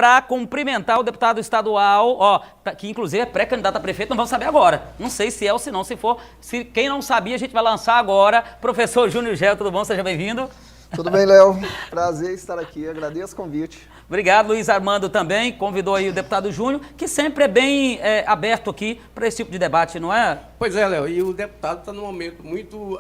para cumprimentar o deputado estadual, ó, que inclusive é pré-candidato a prefeito, não vamos saber agora. Não sei se é ou se não, se for. Quem não sabia, a gente vai lançar agora. Professor Júnior Gel, tudo bom? Seja bem-vindo. Tudo bem, Léo? Prazer estar aqui, agradeço o convite. Obrigado, Luiz Armando também, convidou aí o deputado Júnior, que sempre é bem aberto aqui para esse tipo de debate, não é? Pois é, Léo, e o deputado está num momento muito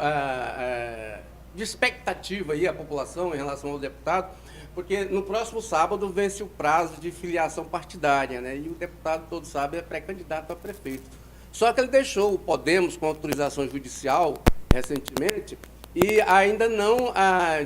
de expectativa aí, a população em relação ao deputado, porque no próximo sábado vence o prazo de filiação partidária, né? E o deputado, todos sabem, é pré-candidato a prefeito. Só que ele deixou o Podemos com autorização judicial recentemente e ainda não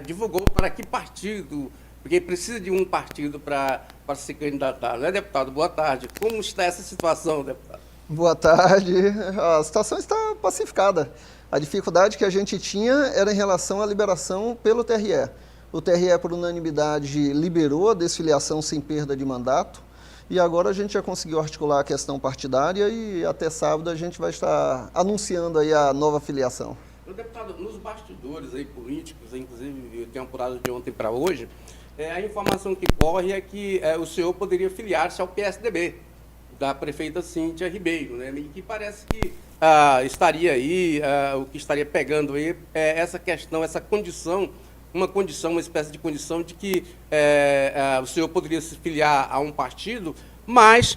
divulgou para que partido, porque precisa de um partido para se candidatar, né, deputado? Boa tarde. Como está essa situação, deputado? Boa tarde. A situação está pacificada. A dificuldade que a gente tinha era em relação à liberação pelo TRE. O TRE, por unanimidade, liberou a desfiliação sem perda de mandato e agora a gente já conseguiu articular a questão partidária e até sábado a gente vai estar anunciando aí a nova filiação. Deputado, nos bastidores aí políticos, inclusive eu tenho apurado de ontem para hoje, a informação que corre é que o senhor poderia filiar-se ao PSDB, da prefeita Cíntia Ribeiro, né? E que parece que estaria aí, o que estaria pegando aí é essa questão, essa condição, uma espécie de condição de que o senhor poderia se filiar a um partido, mas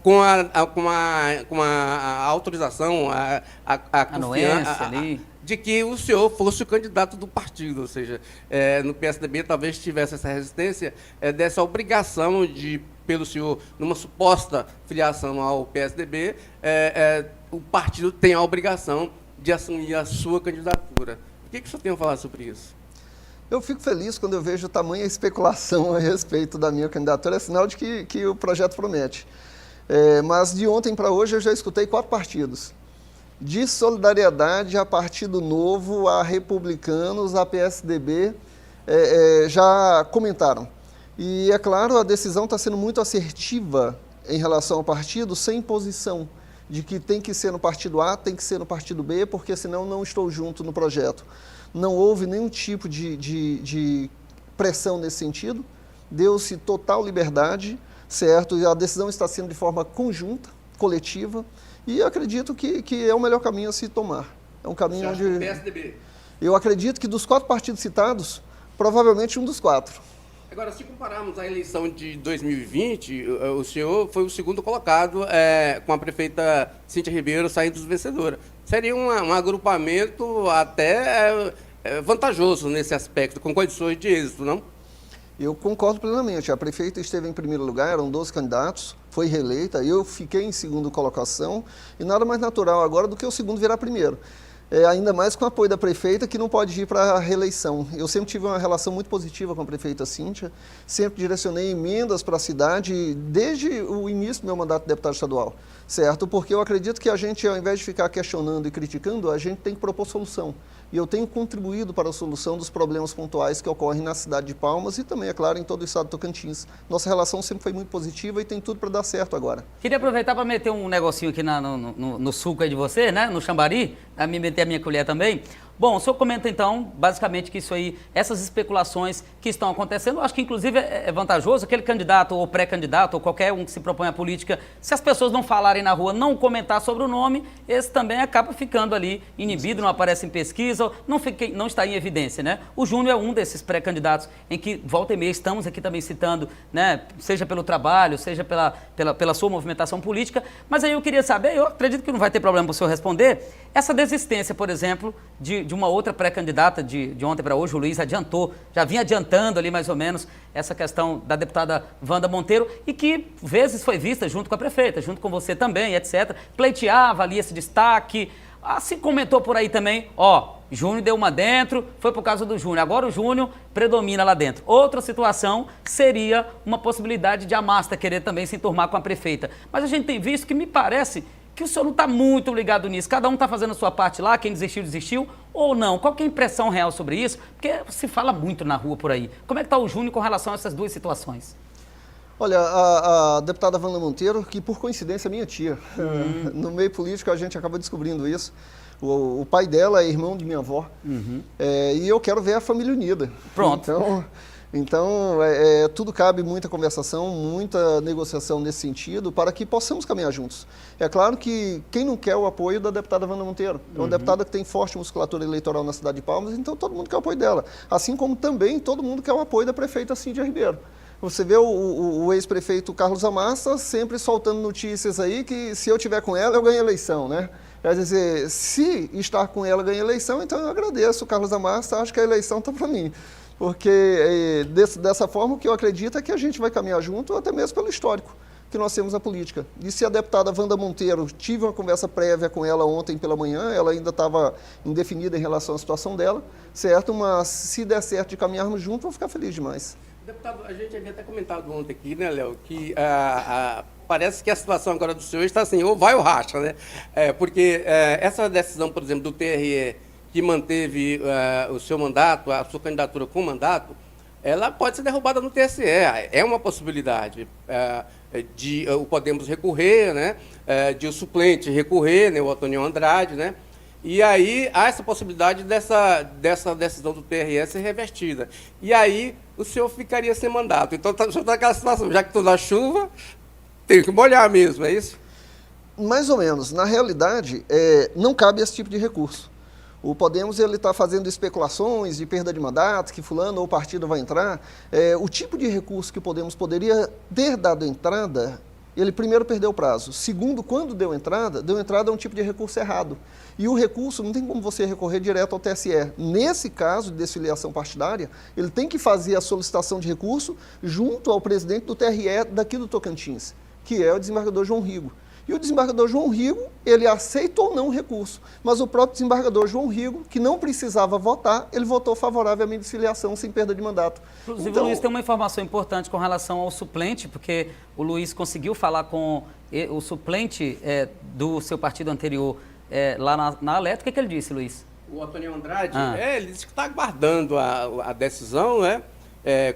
com a autorização, a confiança ali de que o senhor fosse o candidato do partido, ou seja, no PSDB talvez tivesse essa resistência dessa obrigação de, pelo senhor, numa suposta filiação ao PSDB, o partido tem a obrigação de assumir a sua candidatura. O que o senhor tem a falar sobre isso? Eu fico feliz quando eu vejo tamanha especulação a respeito da minha candidatura, é sinal de que o projeto promete. Mas de ontem para hoje eu já escutei 4 partidos. De Solidariedade a Partido Novo, a Republicanos, a PSDB, já comentaram. E, é claro, a decisão está sendo muito assertiva em relação ao partido, sem posição de que tem que ser no partido A, tem que ser no partido B, porque senão não estou junto no projeto. Não houve nenhum tipo de pressão nesse sentido, deu-se total liberdade, certo? E a decisão está sendo de forma conjunta, coletiva, e acredito que é o melhor caminho a se tomar. É um caminho onde... PSDB. Eu acredito que dos 4 partidos citados, provavelmente um dos 4. Agora, se compararmos a eleição de 2020, o senhor foi o segundo colocado com a prefeita Cíntia Ribeiro saindo vencedora. Seria um agrupamento até vantajoso nesse aspecto, com condições de êxito, não? Eu concordo plenamente. A prefeita esteve em primeiro lugar, eram 12 candidatos, foi reeleita, eu fiquei em segunda colocação e nada mais natural agora do que o segundo virar primeiro. Ainda mais com o apoio da prefeita, que não pode ir para a reeleição. Eu sempre tive uma relação muito positiva com a prefeita Cíntia, sempre direcionei emendas para a cidade desde o início do meu mandato de deputado estadual, certo? Porque eu acredito que a gente, ao invés de ficar questionando e criticando, a gente tem que propor solução. E eu tenho contribuído para a solução dos problemas pontuais que ocorrem na cidade de Palmas e também, é claro, em todo o estado de Tocantins. Nossa relação sempre foi muito positiva e tem tudo para dar certo agora. Queria aproveitar para meter um negocinho aqui no suco aí de você, né? No chambari, meter a minha colher também. Bom, o senhor comenta então, basicamente, que isso aí, essas especulações que estão acontecendo, eu acho que inclusive é vantajoso, aquele candidato ou pré-candidato ou qualquer um que se propõe à política, se as pessoas não falarem na rua, não comentar sobre o nome, esse também acaba ficando ali inibido, não aparece em pesquisa, não está em evidência, né? O Júnior é um desses pré-candidatos em que, volta e meia, estamos aqui também citando, né? Seja pelo trabalho, seja pela sua movimentação política, mas aí eu queria saber, eu acredito que não vai ter problema para o senhor responder, essa desistência, por exemplo, de uma outra pré-candidata de ontem para hoje, o Luiz adiantou, já vinha adiantando ali mais ou menos essa questão da deputada Wanda Monteiro e que vezes foi vista junto com a prefeita, junto com você também, etc. Pleiteava ali esse destaque, assim comentou por aí também, Júnior deu uma dentro, foi por causa do Júnior, agora o Júnior predomina lá dentro. Outra situação seria uma possibilidade de a Masta querer também se enturmar com a prefeita. Mas a gente tem visto que me parece que o senhor não está muito ligado nisso. Cada um está fazendo a sua parte lá, quem desistiu, desistiu, ou não? Qual que é a impressão real sobre isso? Porque se fala muito na rua por aí. Como é que está o Júnior com relação a essas duas situações? Olha, a deputada Wanda Monteiro, que por coincidência é minha tia, no meio político a gente acaba descobrindo isso. O pai dela é irmão de minha avó, e eu quero ver a família unida. Pronto. Então, Então, tudo cabe muita conversação, muita negociação nesse sentido, para que possamos caminhar juntos. É claro que quem não quer o apoio da deputada Wanda Monteiro? É uma deputada que tem forte musculatura eleitoral na cidade de Palmas, então todo mundo quer o apoio dela. Assim como também todo mundo quer o apoio da prefeita Cíntia Ribeiro. Você vê o ex-prefeito Carlos Amassa sempre soltando notícias aí que se eu tiver com ela, eu ganho a eleição, né? Quer dizer, se estar com ela ganha a eleição, então eu agradeço o Carlos Amassa, acho que a eleição está para mim. Porque dessa forma o que eu acredito é que a gente vai caminhar junto, até mesmo pelo histórico que nós temos na política. E se a deputada Wanda Monteiro, tive uma conversa prévia com ela ontem pela manhã, ela ainda estava indefinida em relação à situação dela, certo? Mas se der certo de caminharmos juntos, vou ficar feliz demais. Deputado, a gente havia até comentado ontem aqui, né, Léo, que parece que a situação agora do senhor está assim, ou vai ou racha, né? Porque essa decisão, por exemplo, do TRE, que manteve o seu mandato, a sua candidatura com mandato, ela pode ser derrubada no TSE. É uma possibilidade de o Podemos recorrer, né? De o suplente recorrer, né? O Otoniel Andrade, né? E aí há essa possibilidade dessa decisão do TRE ser revertida. E aí o senhor ficaria sem mandato. Então, o senhor está naquela situação, já que estou na chuva, tem que molhar mesmo, é isso? Mais ou menos. Na realidade, não cabe esse tipo de recurso. O Podemos está fazendo especulações de perda de mandato, que fulano ou partido vai entrar. O tipo de recurso que o Podemos poderia ter dado entrada, ele primeiro perdeu o prazo. Segundo, quando deu entrada a um tipo de recurso errado. E o recurso não tem como você recorrer direto ao TSE. Nesse caso de desfiliação partidária, ele tem que fazer a solicitação de recurso junto ao presidente do TRE daqui do Tocantins, que é o desembargador João Rigo. E o desembargador João Rigo, ele aceita ou não o recurso. Mas o próprio desembargador João Rigo, que não precisava votar, ele votou favorável à minha desfiliação sem perda de mandato. Inclusive, o Luiz tem uma informação importante com relação ao suplente, porque o Luiz conseguiu falar com o suplente do seu partido anterior lá na Alerta. O que ele disse, Luiz? O Otoniel Andrade, ele disse que está aguardando a decisão, né?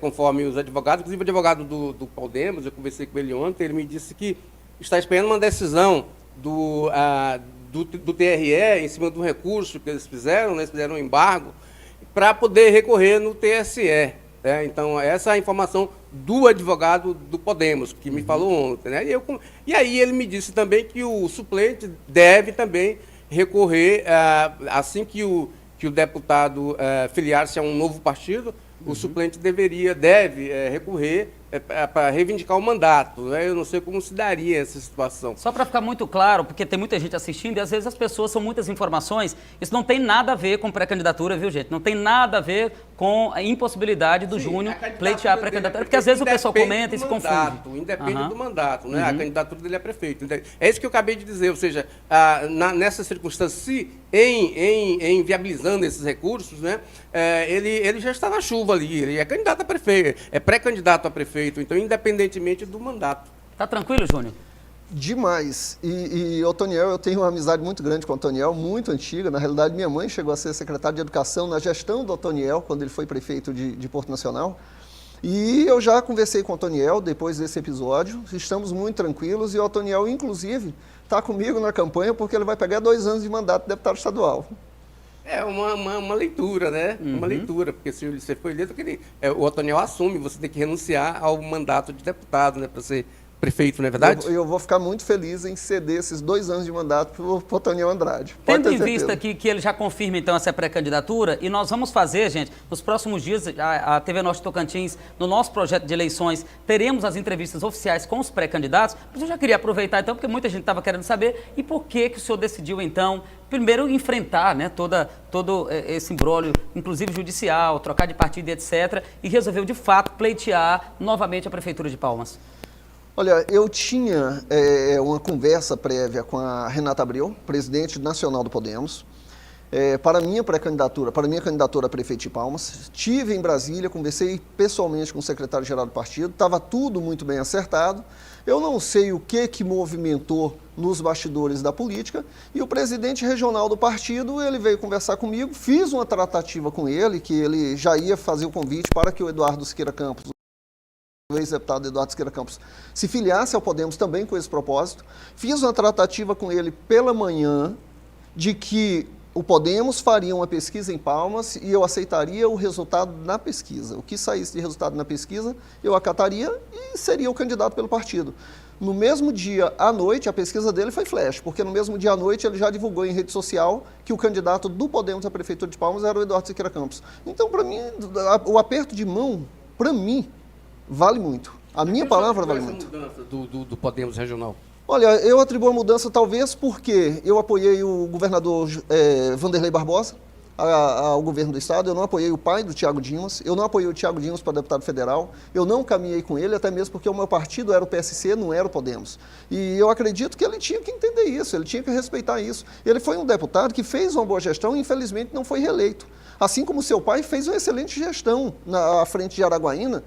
Conforme os advogados, inclusive o advogado do Podemos, eu conversei com ele ontem, ele me disse que está esperando uma decisão do TRE em cima do recurso que eles fizeram, né? Eles fizeram um embargo, para poder recorrer no TSE. Né? Então, essa é a informação do advogado do Podemos, que me falou ontem. Né? E aí ele me disse também que o suplente deve também recorrer, assim que o deputado filiar-se a um novo partido, o suplente deve recorrer para reivindicar o mandato. Né? Eu não sei como se daria essa situação. Só para ficar muito claro, porque tem muita gente assistindo e às vezes as pessoas são muitas informações, isso não tem nada a ver com pré-candidatura, viu, gente? Não tem nada a ver com a impossibilidade do Júnior pleitear a pré-candidatura, porque às vezes o pessoal comenta e se confunde. Independe do mandato, né? A candidatura dele é prefeito. É isso que eu acabei de dizer, ou seja, nessas circunstâncias, se em viabilizando esses recursos, né, ele já está na chuva ali, ele é candidato a prefeito, é pré-candidato a prefeito, então independentemente do mandato. Tá tranquilo, Júnior? Demais. E Otoniel, eu tenho uma amizade muito grande com o Otoniel, muito antiga. Na realidade, minha mãe chegou a ser secretária de Educação na gestão do Otoniel, quando ele foi prefeito de Porto Nacional. E eu já conversei com o Otoniel depois desse episódio, estamos muito tranquilos e o Otoniel, inclusive, está comigo na campanha porque ele vai pegar 2 anos de mandato de deputado estadual. É uma leitura, né? Uma leitura, porque se você for eleito, o Otoniel assume, você tem que renunciar ao mandato de deputado, né, para ser prefeito, não é verdade? Eu vou ficar muito feliz em ceder esses 2 anos de mandato para o Otoniel Andrade. Tendo em vista aqui que ele já confirma, então, essa pré-candidatura, e nós vamos fazer, gente, nos próximos dias, a TV Norte Tocantins, no nosso projeto de eleições, teremos as entrevistas oficiais com os pré-candidatos, mas eu já queria aproveitar, então, porque muita gente estava querendo saber, e por que o senhor decidiu, então, primeiro enfrentar, né, todo esse imbróglio, inclusive judicial, trocar de partido, etc., e resolveu, de fato, pleitear novamente a Prefeitura de Palmas? Olha, eu tinha uma conversa prévia com a Renata Abreu, presidente nacional do Podemos, para a minha pré-candidatura, para a minha candidatura a prefeito de Palmas. Estive em Brasília, conversei pessoalmente com o secretário-geral do partido, estava tudo muito bem acertado. Eu não sei o que movimentou nos bastidores da política, e o presidente regional do partido, ele veio conversar comigo, fiz uma tratativa com ele, que ele já ia fazer o convite para que o Eduardo Siqueira Campos, o ex-deputado Eduardo Siqueira Campos, se filiasse ao Podemos também com esse propósito. Fiz uma tratativa com ele pela manhã de que o Podemos faria uma pesquisa em Palmas e eu aceitaria o resultado na pesquisa. O que saísse de resultado na pesquisa, eu acataria e seria o candidato pelo partido. No mesmo dia à noite, a pesquisa dele foi flash, porque no mesmo dia à noite ele já divulgou em rede social que o candidato do Podemos à Prefeitura de Palmas era o Eduardo Siqueira Campos. Então, para mim, o aperto de mão, para mim, vale muito. A minha palavra vale muito. Essa mudança do Podemos regional? Olha, eu atribuo a mudança talvez porque eu apoiei o governador Vanderlei Barbosa ao governo do estado, eu não apoiei o pai do Thiago Dimas, eu não apoiei o Thiago Dimas para deputado federal, eu não caminhei com ele, até mesmo porque o meu partido era o PSC, não era o Podemos. E eu acredito que ele tinha que entender isso, ele tinha que respeitar isso. Ele foi um deputado que fez uma boa gestão e infelizmente não foi reeleito. Assim como seu pai fez uma excelente gestão à frente de Araguaína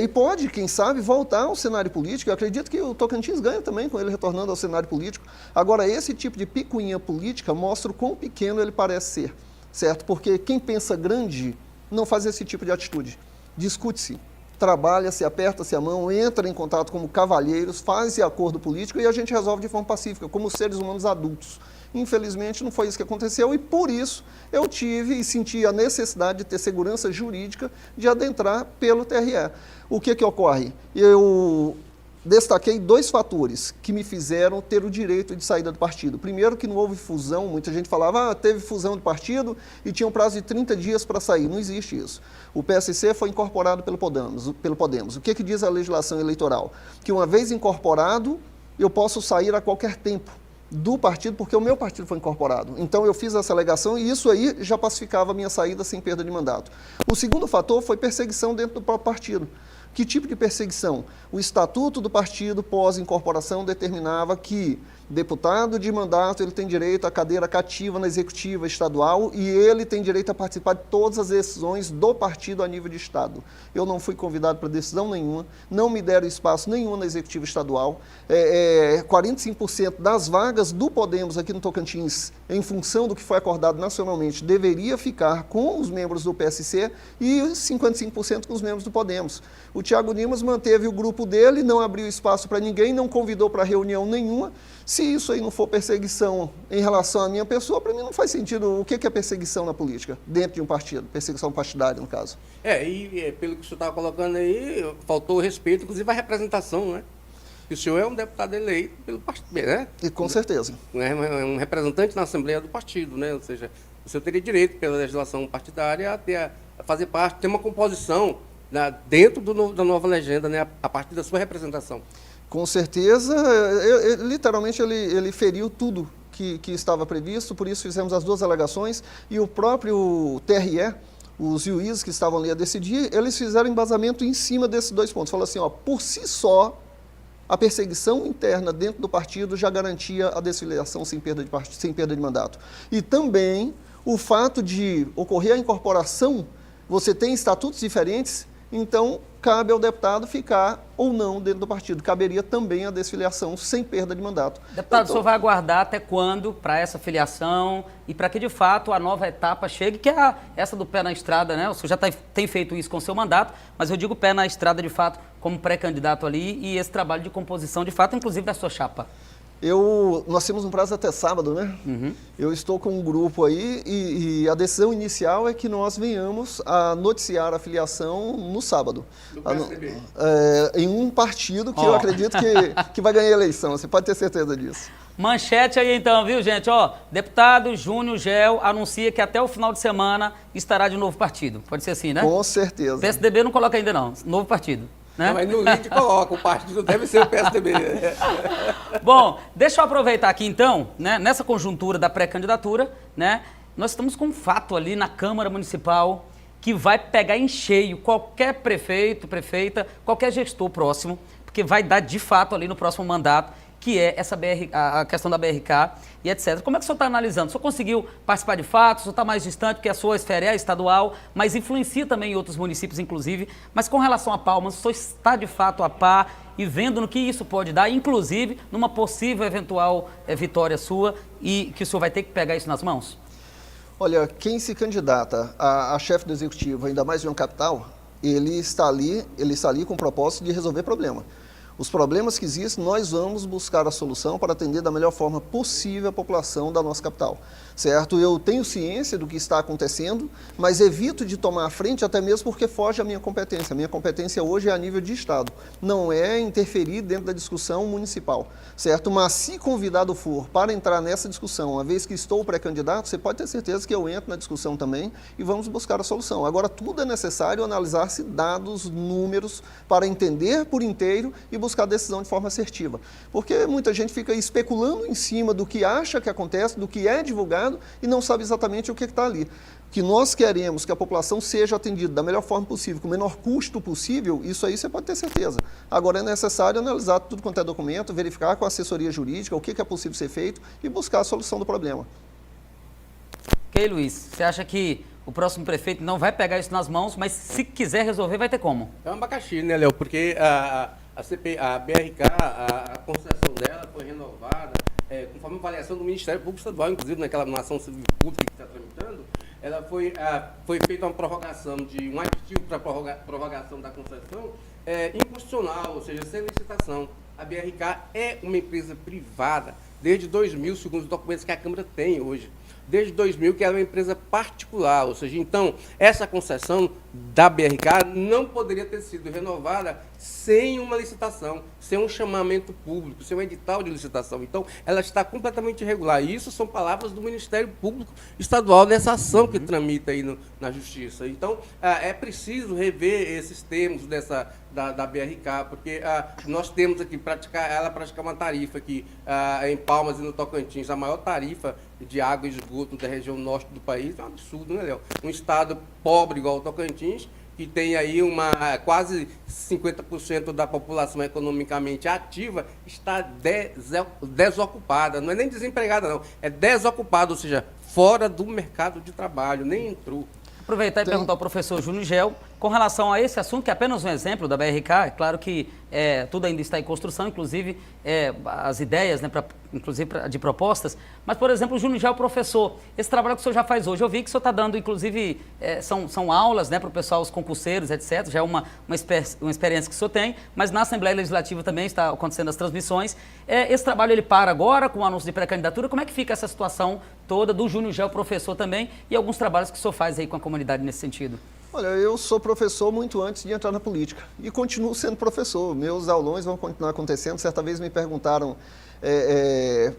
e pode, quem sabe, voltar ao cenário político. Eu acredito que o Tocantins ganha também com ele retornando ao cenário político. Agora, esse tipo de picuinha política mostra o quão pequeno ele parece ser, certo? Porque quem pensa grande não faz esse tipo de atitude. Discute-se, trabalha-se, aperta-se a mão, entra em contato como cavalheiros, faz acordo político e a gente resolve de forma pacífica, como seres humanos adultos. Infelizmente, não foi isso que aconteceu e, por isso, eu tive e senti a necessidade de ter segurança jurídica de adentrar pelo TRE. O que ocorre? Eu destaquei 2 fatores que me fizeram ter o direito de saída do partido. Primeiro, que não houve fusão, muita gente falava, teve fusão do partido e tinha um prazo de 30 dias para sair. Não existe isso. O PSC foi incorporado pelo Podemos. O que diz a legislação eleitoral? Que uma vez incorporado, eu posso sair a qualquer tempo do partido, porque o meu partido foi incorporado. Então, eu fiz essa alegação e isso aí já pacificava a minha saída sem perda de mandato. O segundo fator foi perseguição dentro do próprio partido. Que tipo de perseguição? O estatuto do partido pós-incorporação determinava que deputado de mandato ele tem direito à cadeira cativa na executiva estadual e ele tem direito a participar de todas as decisões do partido a nível de estado. Eu não fui convidado para decisão nenhuma, não me deram espaço nenhum na executiva estadual. 45% das vagas do Podemos aqui no Tocantins, em função do que foi acordado nacionalmente, deveria ficar com os membros do PSC e 55% com os membros do Podemos. O Thiago Dimas manteve o grupo dele, não abriu espaço para ninguém, não convidou para reunião nenhuma. Se isso aí não for perseguição em relação à minha pessoa, para mim não faz sentido. O que é perseguição na política, dentro de um partido? Perseguição partidária, no caso. Pelo que o senhor estava colocando aí, faltou respeito, inclusive, à representação, né? E o senhor é um deputado eleito pelo partido, né? E com certeza. É um representante na Assembleia do partido, né? Ou seja, o senhor teria direito, pela legislação partidária, a fazer parte, ter uma composição dentro da nova legenda, né? A partir da sua representação. Com certeza, literalmente ele feriu tudo que estava previsto, por isso fizemos as 2 alegações e o próprio TRE, os juízes que estavam ali a decidir, eles fizeram embasamento em cima desses 2 pontos. Falaram assim, por si só, a perseguição interna dentro do partido já garantia a desfiliação sem perda de mandato. E também o fato de ocorrer a incorporação, você tem estatutos diferentes, então cabe ao deputado ficar ou não dentro do partido. Caberia também a desfiliação sem perda de mandato. Deputado, o senhor vai aguardar até quando para essa filiação e para que, de fato, a nova etapa chegue, que é essa do pé na estrada, né? O senhor já tem feito isso com o seu mandato, mas eu digo pé na estrada, de fato, como pré-candidato ali e esse trabalho de composição, de fato, inclusive da sua chapa. Nós temos um prazo até sábado, né? Uhum. Eu estou com um grupo aí e a decisão inicial é que nós venhamos a noticiar a filiação no sábado. Do PSDB. Em um partido que eu acredito que vai ganhar a eleição, você pode ter certeza disso. Manchete aí então, viu, gente? Deputado Júnior Gel anuncia que até o final de semana estará de novo partido. Pode ser assim, né? Com certeza. PSDB não coloca ainda não, novo partido. Né? Não, mas no link coloca, o partido deve ser o PSDB. Bom, deixa eu aproveitar aqui então, né, nessa conjuntura da pré-candidatura, né, nós estamos com um fato ali na Câmara Municipal que vai pegar em cheio qualquer prefeito, prefeita, qualquer gestor próximo, porque vai dar de fato ali no próximo mandato, que é a questão da BRK e etc. Como é que o senhor está analisando? O senhor conseguiu participar de fato? O senhor está mais distante, porque a sua esfera é estadual, mas influencia também em outros municípios, inclusive. Mas com relação a Palmas, o senhor está de fato a par e vendo no que isso pode dar, inclusive numa possível eventual vitória sua e que o senhor vai ter que pegar isso nas mãos? Olha, quem se candidata a chefe do executivo, ainda mais de uma capital, ele está ali com o propósito de resolver problema. Os problemas que existem, nós vamos buscar a solução para atender da melhor forma possível a população da nossa capital, certo? Eu tenho ciência do que está acontecendo, mas evito de tomar a frente até mesmo porque foge à minha competência. A minha competência hoje é a nível de Estado, não é interferir dentro da discussão municipal, certo? Mas se convidado for para entrar nessa discussão, uma vez que estou pré-candidato, você pode ter certeza que eu entro na discussão também e vamos buscar a solução. Agora, tudo é necessário analisar-se dados, números, para entender por inteiro e buscar a decisão de forma assertiva. Porque muita gente fica especulando em cima do que acha que acontece, do que é divulgado e não sabe exatamente o que está ali. Que nós queremos que a população seja atendida da melhor forma possível, com o menor custo possível, isso aí você pode ter certeza. Agora é necessário analisar tudo quanto é documento, verificar com a assessoria jurídica o que é possível ser feito e buscar a solução do problema. Ok, Luiz, você acha que o próximo prefeito não vai pegar isso nas mãos, mas se quiser resolver, vai ter como? É um abacaxi, né, Léo? Porque a BRK, a concessão dela foi renovada, conforme a avaliação do Ministério Público Estadual, inclusive numa ação civil pública que está tramitando, ela foi feita uma prorrogação de um aditivo para prorrogação da concessão inconstitucional, ou seja, sem licitação. A BRK é uma empresa privada desde 2000, segundo os documentos que a Câmara tem hoje. Desde 2000 que ela é uma empresa particular, ou seja, então, essa concessão da BRK não poderia ter sido renovada sem uma licitação, sem um chamamento público, sem um edital de licitação. Então, ela está completamente irregular. E isso são palavras do Ministério Público Estadual nessa ação que tramita aí na Justiça. Então, é preciso rever esses termos da BRK, porque nós temos aqui ela praticar uma tarifa aqui em Palmas e no Tocantins, a maior tarifa de água e esgoto da região norte do país. É um absurdo, né, Léo? Um estado pobre igual o Tocantins, que tem aí quase 50% da população economicamente ativa, está desocupada. Não é nem desempregada, não. É desocupada, ou seja, fora do mercado de trabalho, nem entrou. Aproveitar e perguntar ao professor Júnior Gel, com relação a esse assunto, que é apenas um exemplo da BRK, é claro que tudo ainda está em construção, inclusive as ideias, né, inclusive de propostas, mas, por exemplo, o Júnior Gel, professor, esse trabalho que o senhor já faz hoje, eu vi que o senhor está dando, inclusive, são aulas, né, para o pessoal, os concurseiros, etc., já é uma experiência que o senhor tem, mas na Assembleia Legislativa também está acontecendo as transmissões. Esse trabalho ele para agora com o anúncio de pré-candidatura, como é que fica essa situação toda do Júnior Gel, professor também, e alguns trabalhos que o senhor faz aí com a comunidade nesse sentido? Olha, eu sou professor muito antes de entrar na política e continuo sendo professor. Meus aulões vão continuar acontecendo. Certa vez me perguntaram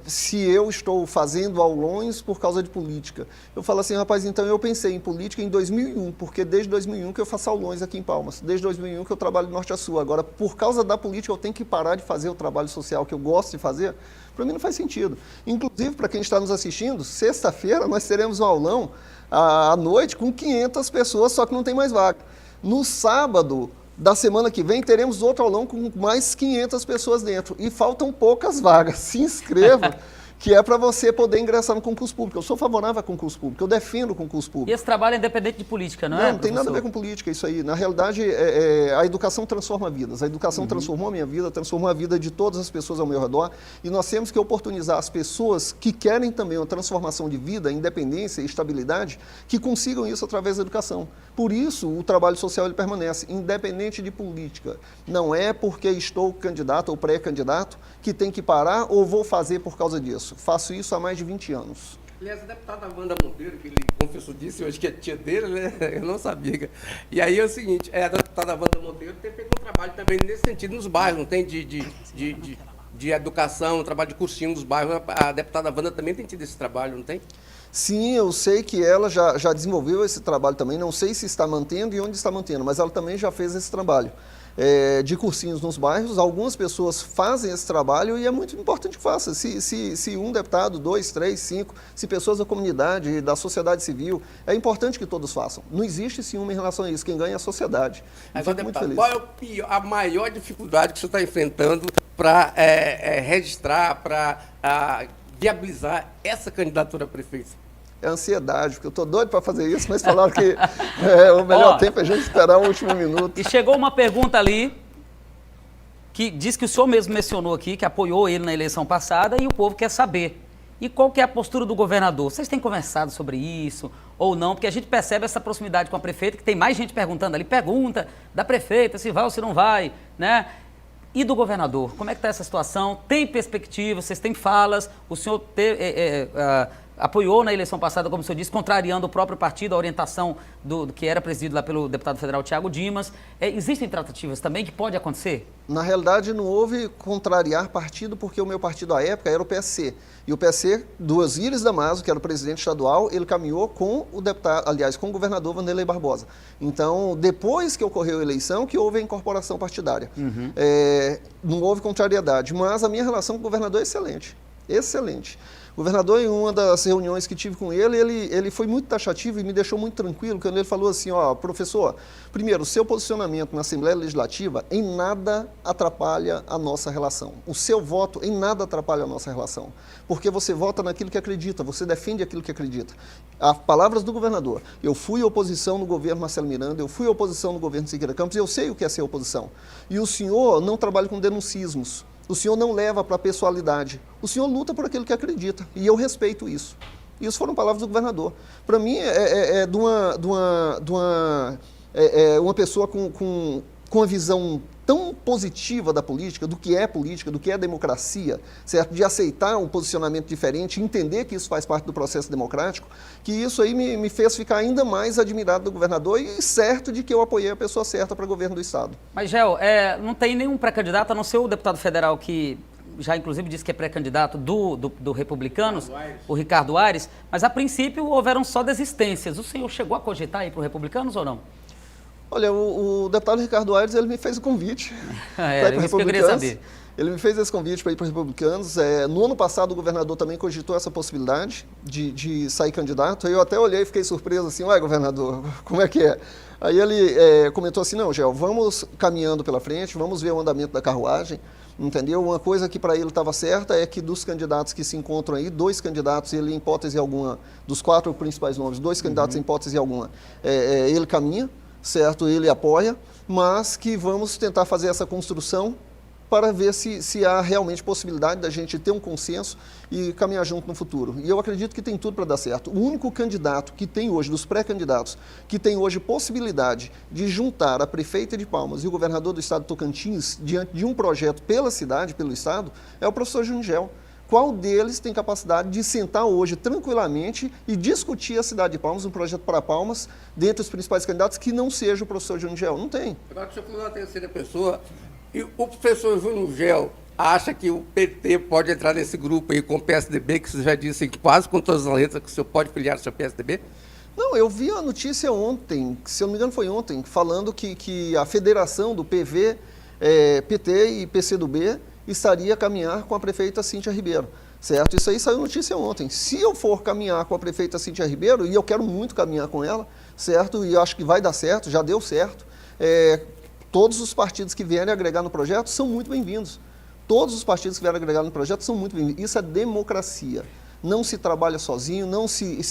se eu estou fazendo aulões por causa de política. Eu falo assim, rapaz, então eu pensei em política em 2001, porque desde 2001 que eu faço aulões aqui em Palmas, desde 2001 que eu trabalho de norte a sul. Agora, por causa da política, eu tenho que parar de fazer o trabalho social que eu gosto de fazer? Para mim não faz sentido. Inclusive, para quem está nos assistindo, sexta-feira nós teremos um aulão à noite com 500 pessoas, só que não tem mais vaga. No sábado da semana que vem, teremos outro aulão com mais 500 pessoas dentro. E faltam poucas vagas. Se inscreva, que é para você poder ingressar no concurso público. Eu sou favorável a concurso público, eu defendo o concurso público. E esse trabalho é independente de política, não é? Não tem nada a ver com política, isso aí. Na realidade, a educação transforma vidas. A educação transformou a minha vida, transformou a vida de todas as pessoas ao meu redor. E nós temos que oportunizar as pessoas que querem também uma transformação de vida, independência e estabilidade, que consigam isso através da educação. Por isso, o trabalho social ele permanece, independente de política. Não é porque estou candidato ou pré-candidato que tem que parar ou vou fazer por causa disso. Faço isso há mais de 20 anos. Aliás, a deputada Wanda Monteiro, que ele confessou disse hoje que é tia dele, né? Eu não sabia. E aí é o seguinte, a deputada Wanda Monteiro tem feito um trabalho também nesse sentido nos bairros, não tem? De educação, um trabalho de cursinho nos bairros. A deputada Wanda também tem tido esse trabalho, não tem? Sim, eu sei que ela já desenvolveu esse trabalho também, não sei se está mantendo e onde está mantendo, mas ela também já fez esse trabalho de cursinhos nos bairros. Algumas pessoas fazem esse trabalho e é muito importante que faça. Se um deputado, 2, 3, 5, se pessoas da comunidade, da sociedade civil, é importante que todos façam. Não existe ciúme em relação a isso, quem ganha é a sociedade. Agora, deputado, qual é a maior dificuldade que o senhor está enfrentando para registrar, para viabilizar essa candidatura a prefeito? É ansiedade, porque eu estou doido para fazer isso, mas falaram que o melhor tempo é a gente esperar o último minuto. E chegou uma pergunta ali, que diz que o senhor mesmo mencionou aqui, que apoiou ele na eleição passada, e o povo quer saber. E qual que é a postura do governador? Vocês têm conversado sobre isso ou não? Porque a gente percebe essa proximidade com a prefeita, que tem mais gente perguntando ali, pergunta da prefeita se vai ou se não vai, né? E do governador, como é que está essa situação? Tem perspectiva, vocês têm falas, o senhor apoiou na eleição passada, como o senhor disse, contrariando o próprio partido, a orientação do que era presidido lá pelo deputado federal Thiago Dimas. Existem tratativas também que pode acontecer? Na realidade, não houve contrariar partido, porque o meu partido à época era o PSC. E o PSC, do Osíris Damaso, que era o presidente estadual, ele caminhou com o deputado, aliás, com o governador Wanderlei Barbosa. Então, depois que ocorreu a eleição, que houve a incorporação partidária. Não houve contrariedade, mas a minha relação com o governador é excelente. Excelente. O governador, em uma das reuniões que tive com ele foi muito taxativo e me deixou muito tranquilo, quando ele falou assim, ó, professor, primeiro, o seu posicionamento na Assembleia Legislativa em nada atrapalha a nossa relação. O seu voto em nada atrapalha a nossa relação, porque você vota naquilo que acredita, você defende aquilo que acredita. As palavras do governador, eu fui oposição no governo Marcelo Miranda, eu fui oposição no governo Siqueira Campos, eu sei o que é ser oposição. E o senhor não trabalha com denuncismos. O senhor não leva para a pessoalidade. O senhor luta por aquilo que acredita. E eu respeito isso. Isso foram palavras do governador. Para mim, uma pessoa com uma visão tão positiva da política, do que é democracia, certo? De aceitar um posicionamento diferente, entender que isso faz parte do processo democrático, que isso aí me fez ficar ainda mais admirado do governador e certo de que eu apoiei a pessoa certa para o governo do Estado. Mas, Gel, não tem nenhum pré-candidato, a não ser o deputado federal que já inclusive disse que é pré-candidato do Republicanos, o Ricardo Aires, mas a princípio houveram só desistências. O senhor chegou a cogitar ir para o Republicanos ou não? Olha, o deputado Ricardo Aires, ele me fez o convite para ir para o isso que eu queria saber. Ele me fez esse convite para ir para os Republicanos. No ano passado, o governador também cogitou essa possibilidade de sair candidato. Aí eu até olhei e fiquei surpreso assim, ué, governador, como é que é? Aí ele comentou assim, não, Gel, vamos caminhando pela frente, vamos ver o andamento da carruagem, entendeu? Uma coisa que para ele estava certa é que dos candidatos que se encontram aí, 2 candidatos, ele em hipótese alguma, dos 4 principais nomes, 2 candidatos em hipótese alguma, ele caminha, certo? Ele apoia, mas que vamos tentar fazer essa construção para ver se há realmente possibilidade da gente ter um consenso e caminhar junto no futuro. E eu acredito que tem tudo para dar certo. O único candidato que tem hoje, dos pré-candidatos, que tem hoje possibilidade de juntar a prefeita de Palmas e o governador do estado de Tocantins diante de um projeto pela cidade, pelo estado, é o professor Júnior Gel. Qual deles tem capacidade de sentar hoje tranquilamente e discutir a cidade de Palmas, um projeto para Palmas, dentre os principais candidatos, que não seja o professor Júnior Gel? Não tem. Agora, o senhor falou na terceira pessoa, e o professor Júnior Gel acha que o PT pode entrar nesse grupo aí com o PSDB, que você já disse quase com todas as letras que o senhor pode filiar seu PSDB? Não, eu vi a notícia ontem, se eu não me engano foi ontem, falando que a federação do PV, PT e PCdoB estaria a caminhar com a prefeita Cíntia Ribeiro, certo? Isso aí saiu notícia ontem. Se eu for caminhar com a prefeita Cíntia Ribeiro, e eu quero muito caminhar com ela, certo? E eu acho que vai dar certo, já deu certo, todos os partidos que vierem agregar no projeto são muito bem-vindos. Todos os partidos que vierem agregar no projeto são muito bem-vindos. Isso é democracia. Não se trabalha sozinho, não se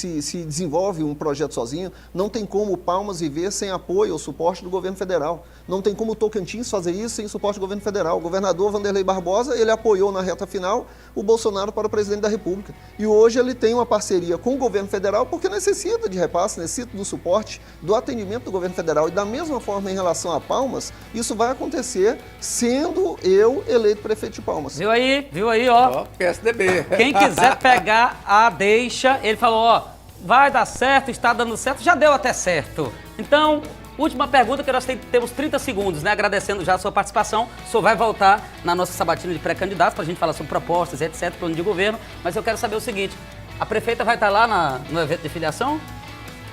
desenvolve um projeto sozinho, não tem como o Palmas viver sem apoio ou suporte do governo federal. Não tem como o Tocantins fazer isso sem suporte do governo federal. O governador Wanderlei Barbosa, ele apoiou na reta final o Bolsonaro para o presidente da República. E hoje ele tem uma parceria com o governo federal porque necessita de repasse, necessita do suporte, do atendimento do governo federal. E da mesma forma em relação a Palmas, isso vai acontecer sendo eu eleito prefeito de Palmas. Viu aí, ó. PSDB. Quem quiser pegar a deixa, ele falou, ó, vai dar certo, está dando certo, já deu até certo. Então, última pergunta, que nós temos 30 segundos, né? Agradecendo já a sua participação. O senhor vai voltar na nossa sabatina de pré-candidatos para a gente falar sobre propostas, etc., plano de governo. Mas eu quero saber o seguinte, a prefeita vai estar lá no evento de filiação?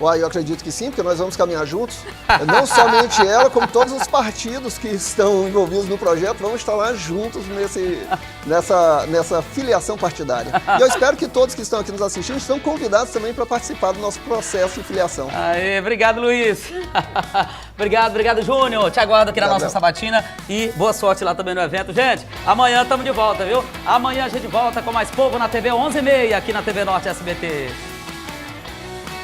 Eu acredito que sim, porque nós vamos caminhar juntos. Não somente ela, como todos os partidos que estão envolvidos no projeto, vamos estar lá juntos nessa filiação partidária. E eu espero que todos que estão aqui nos assistindo estão convidados também para participar do nosso processo de filiação. Aê, obrigado, Luiz. Obrigado, Júnior. Te aguardo aqui na nossa sabatina e boa sorte lá também no evento. Gente, amanhã estamos de volta, viu? Amanhã a gente volta com mais Povo na TV, 11h30, aqui na TV Norte SBT.